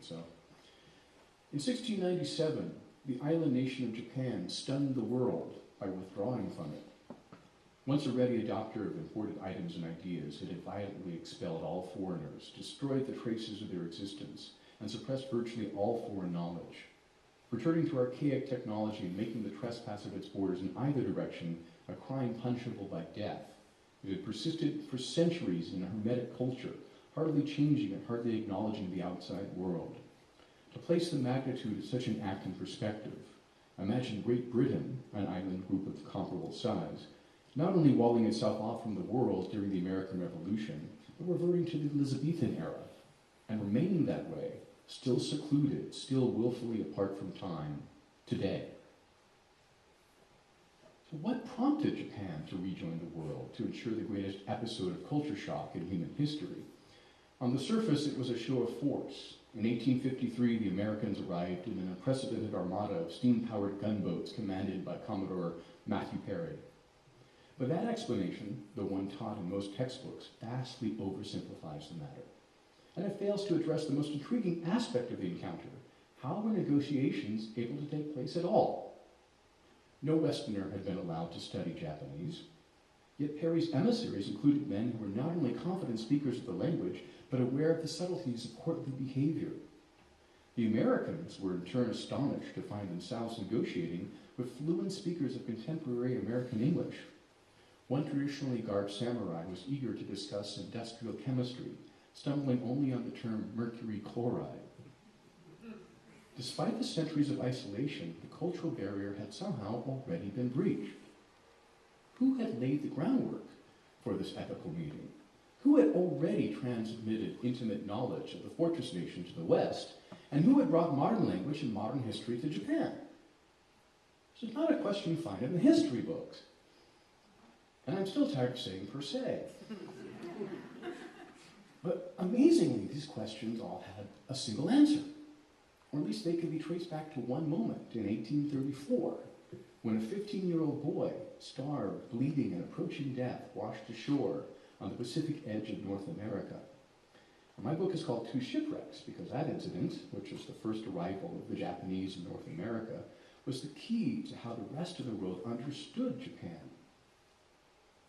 itself. In 1697, the island nation of Japan stunned the world by withdrawing from it. Once a ready adopter of imported items and ideas, it had violently expelled all foreigners, destroyed the traces of their existence, and suppressed virtually all foreign knowledge. Returning to archaic technology and making the trespass of its borders in either direction a crime punishable by death, it had persisted for centuries in a hermetic culture, hardly changing and hardly acknowledging the outside world. To place the magnitude of such an act in perspective, imagine Great Britain, an island group of comparable size, not only walling itself off from the world during the American Revolution, but reverting to the Elizabethan era, and remaining that way, still secluded, still willfully apart from time, today. So what prompted Japan to rejoin the world, to ensure the greatest episode of culture shock in human history? On the surface, it was a show of force. In 1853, the Americans arrived in an unprecedented armada of steam-powered gunboats commanded by Commodore Matthew Perry. But that explanation, the one taught in most textbooks, vastly oversimplifies the matter. And it fails to address the most intriguing aspect of the encounter. How were negotiations able to take place at all? No Westerner had been allowed to study Japanese, yet Perry's emissaries included men who were not only confident speakers of the language, but aware of the subtleties of courtly behavior. The Americans were in turn astonished to find themselves negotiating with fluent speakers of contemporary American English. One traditionally garbed samurai was eager to discuss industrial chemistry, stumbling only on the term mercury chloride. Despite the centuries of isolation, the cultural barrier had somehow already been breached. Who had laid the groundwork for this epical meeting? Who had already transmitted intimate knowledge of the fortress nation to the West, and who had brought modern language and modern history to Japan? This is not a question you find in the history books. And I'm still tired of saying per se. But amazingly, these questions all had a single answer. Or at least they could be traced back to one moment in 1834, when a 15-year-old boy, starved, bleeding, and approaching death, washed ashore on the Pacific edge of North America. And my book is called Two Shipwrecks, because that incident, which was the first arrival of the Japanese in North America, was the key to how the rest of the world understood Japan.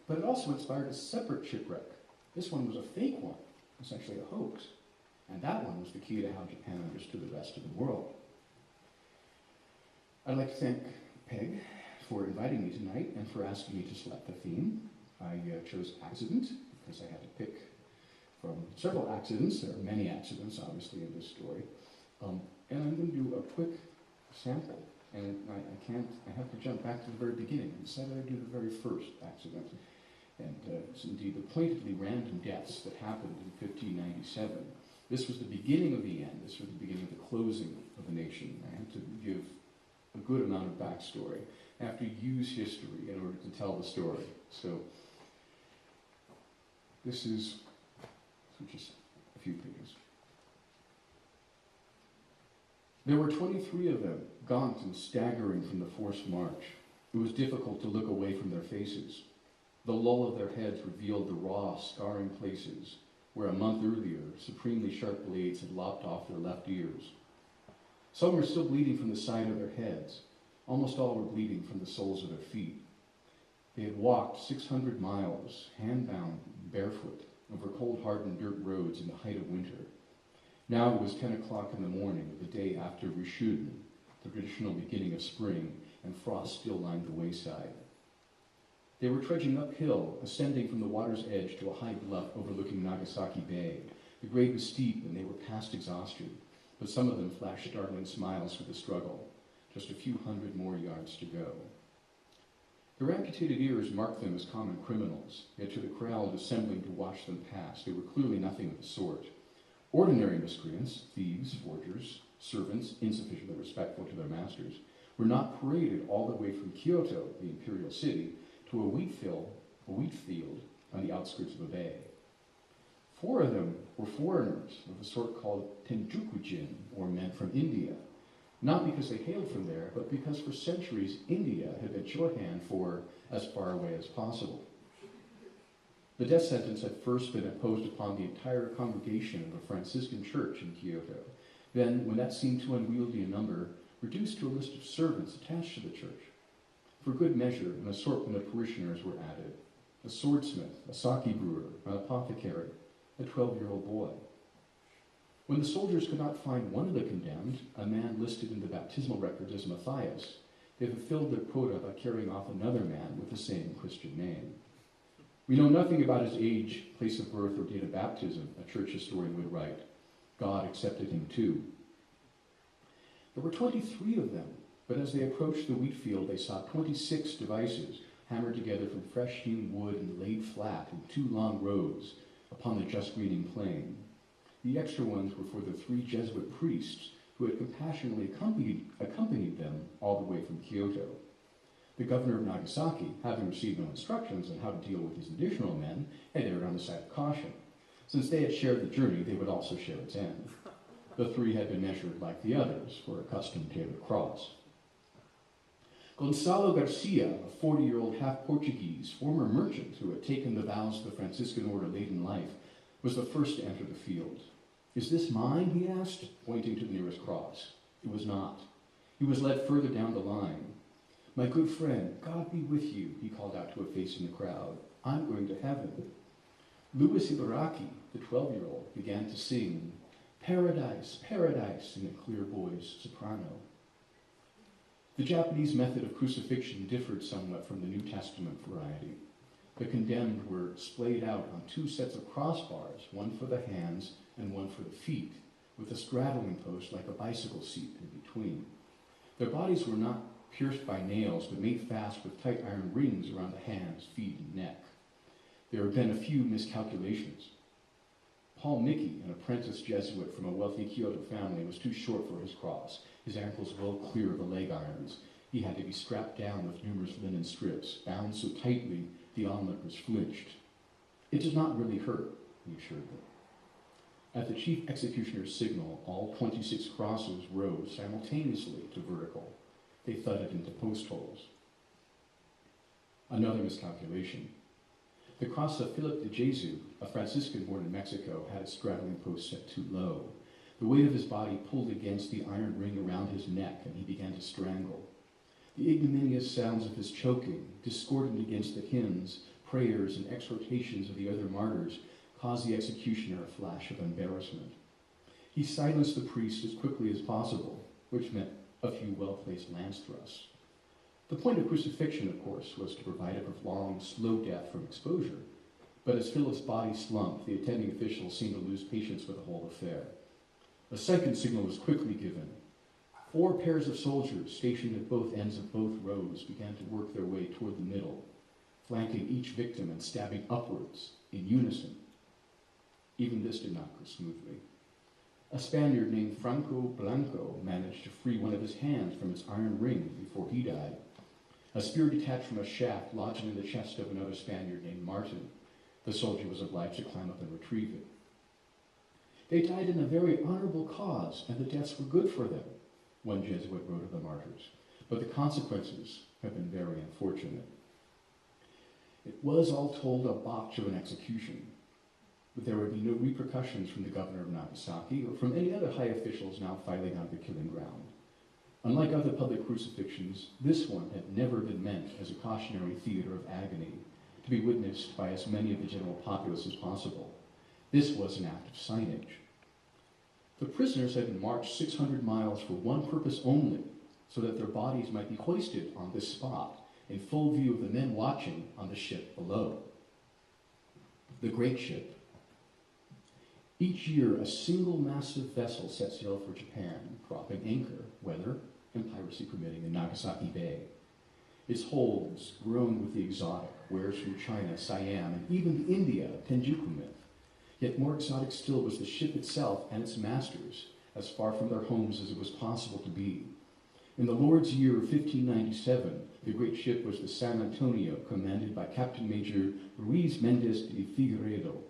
But it also inspired a separate shipwreck. This one was a fake one, essentially a hoax. And that one was the key to how Japan understood the rest of the world. I'd like to thank Peg for inviting me tonight and for asking me to select the theme. I chose accident because I had to pick from several accidents. There are many accidents, obviously, in this story. And I'm going to do a quick sample. And I have to jump back to the very beginning. I decided I'd do the very first accident. And it's indeed the pointedly random deaths that happened in 1597. This was the beginning of the end. This was the beginning of the closing of the nation. I had to give a good amount of backstory. I have to use history in order to tell the story. So this is just a few pages. There were 23 of them, gaunt and staggering from the forced march. It was difficult to look away from their faces. The lull of their heads revealed the raw, scarring places where a month earlier, supremely sharp blades had lopped off their left ears. Some were still bleeding from the side of their heads. Almost all were bleeding from the soles of their feet. They had walked 600 miles, hand-bound, barefoot, over cold-hardened dirt roads in the height of winter. Now it was 10 o'clock in the morning of the day after Rishun, the traditional beginning of spring, and frost still lined the wayside. They were trudging uphill, ascending from the water's edge to a high bluff overlooking Nagasaki Bay. The grade was steep and they were past exhaustion, but some of them flashed startling smiles for the struggle. Just a few hundred more yards to go. Their amputated ears marked them as common criminals, yet to the crowd assembling to watch them pass, they were clearly nothing of the sort. Ordinary miscreants, thieves, forgers, servants, insufficiently respectful to their masters, were not paraded all the way from Kyoto, the imperial city, to a wheat field on the outskirts of a bay. 4 of them were foreigners of the sort called Tenjukujin, or men from India, not because they hailed from there, but because for centuries India had been shorthand for as far away as possible. The death sentence had first been imposed upon the entire congregation of a Franciscan church in Kyoto, Then, when that seemed too unwieldy a number, reduced to a list of servants attached to the church. For good measure, an assortment of parishioners were added: a swordsmith, a sake brewer, an apothecary, a 12-year-old boy. When the soldiers could not find one of the condemned, a man listed in the baptismal records as Matthias, they fulfilled their quota by carrying off another man with the same Christian name. We know nothing about his age, place of birth, or date of baptism, a church historian would write. God accepted him too. There were 23 of them, but as they approached the wheat field, they saw 26 devices hammered together from fresh hewn wood and laid flat in 2 long rows upon the just greening plain. The extra ones were for the 3 Jesuit priests who had compassionately accompanied them all the way from Kyoto. The governor of Nagasaki, having received no instructions on how to deal with these additional men, had erred on the side of caution. Since they had shared the journey, they would also share its end. The 3 had been measured like the others for a custom-tailored cross. Gonzalo Garcia, a 40-year-old half-Portuguese, former merchant who had taken the vows of the Franciscan order late in life, was the first to enter the field. "Is this mine?" he asked, pointing to the nearest cross. It was not. He was led further down the line. "My good friend, God be with you," he called out to a face in the crowd. "I'm going to heaven." Louis Ibaraki, the 12-year-old, began to sing, "Paradise, Paradise," in a clear voice, soprano. The Japanese method of crucifixion differed somewhat from the New Testament variety. The condemned were splayed out on 2 sets of crossbars, one for the hands and one for the feet, with a straddling post like a bicycle seat in between. Their bodies were not pierced by nails, but made fast with tight iron rings around the hands, feet, and neck. There had been a few miscalculations. Paul Mickey, an apprentice Jesuit from a wealthy Kyoto family, was too short for his cross, his ankles well clear of the leg irons. He had to be strapped down with numerous linen strips, bound so tightly the onlookers flinched. "It does not really hurt," he assured them. At the chief executioner's signal, all 26 crosses rose simultaneously to vertical. They thudded into post holes. Another miscalculation. The cross of Philip de Jesu, a Franciscan born in Mexico, had its straddling post set too low. The weight of his body pulled against the iron ring around his neck, and he began to strangle. The ignominious sounds of his choking, discordant against the hymns, prayers, and exhortations of the other martyrs, caused the executioner a flash of embarrassment. He silenced the priest as quickly as possible, which meant a few well-placed lance thrusts. The point of crucifixion, of course, was to provide a prolonged, slow death from exposure, but as Philip's body slumped, the attending officials seemed to lose patience with the whole affair. A second signal was quickly given. 4 pairs of soldiers stationed at both ends of both rows began to work their way toward the middle, flanking each victim and stabbing upwards in unison. Even this did not go smoothly. A Spaniard named Franco Blanco managed to free one of his hands from its iron ring before he died. A spear detached from a shaft lodged in the chest of another Spaniard named Martin. The soldier was obliged to climb up and retrieve it. "They died in a very honorable cause, and the deaths were good for them," one Jesuit wrote of the martyrs, "but the consequences have been very unfortunate." It was, all told, a botch of an execution, but there would be no repercussions from the governor of Nagasaki or from any other high officials now filing out of the killing ground. Unlike other public crucifixions, this one had never been meant as a cautionary theater of agony, to be witnessed by as many of the general populace as possible. This was an act of signage. The prisoners had been marched 600 miles for one purpose only, so that their bodies might be hoisted on this spot in full view of the men watching on the ship below. The great ship. Each year, a single massive vessel set sail for Japan, dropping anchor, weather and piracy permitting, in Nagasaki Bay. Its holds, grown with the exotic, wares from China, Siam, and even the India, Tenjuku myth. Yet more exotic still was the ship itself and its masters, as far from their homes as it was possible to be. In the Lord's year of 1597, the great ship was the San Antonio, commanded by Captain Major Ruiz Mendez de Figueiredo.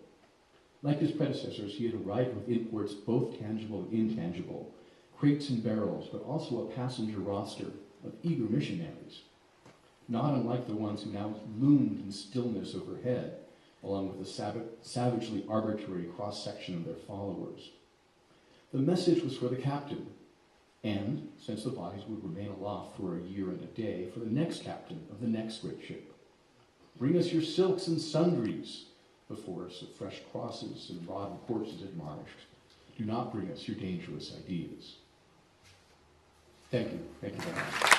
Like his predecessors, he had arrived with imports both tangible and intangible, crates and barrels, but also a passenger roster of eager missionaries, not unlike the ones who now loomed in stillness overhead, along with the savagely arbitrary cross-section of their followers. The message was for the captain, and, since the bodies would remain aloft for a year and a day, for the next captain of the next great ship. Bring us your silks and sundries, before us of fresh crosses and rotten corpses admonished. Do not bring us your dangerous ideas. Thank you. Thank you very much.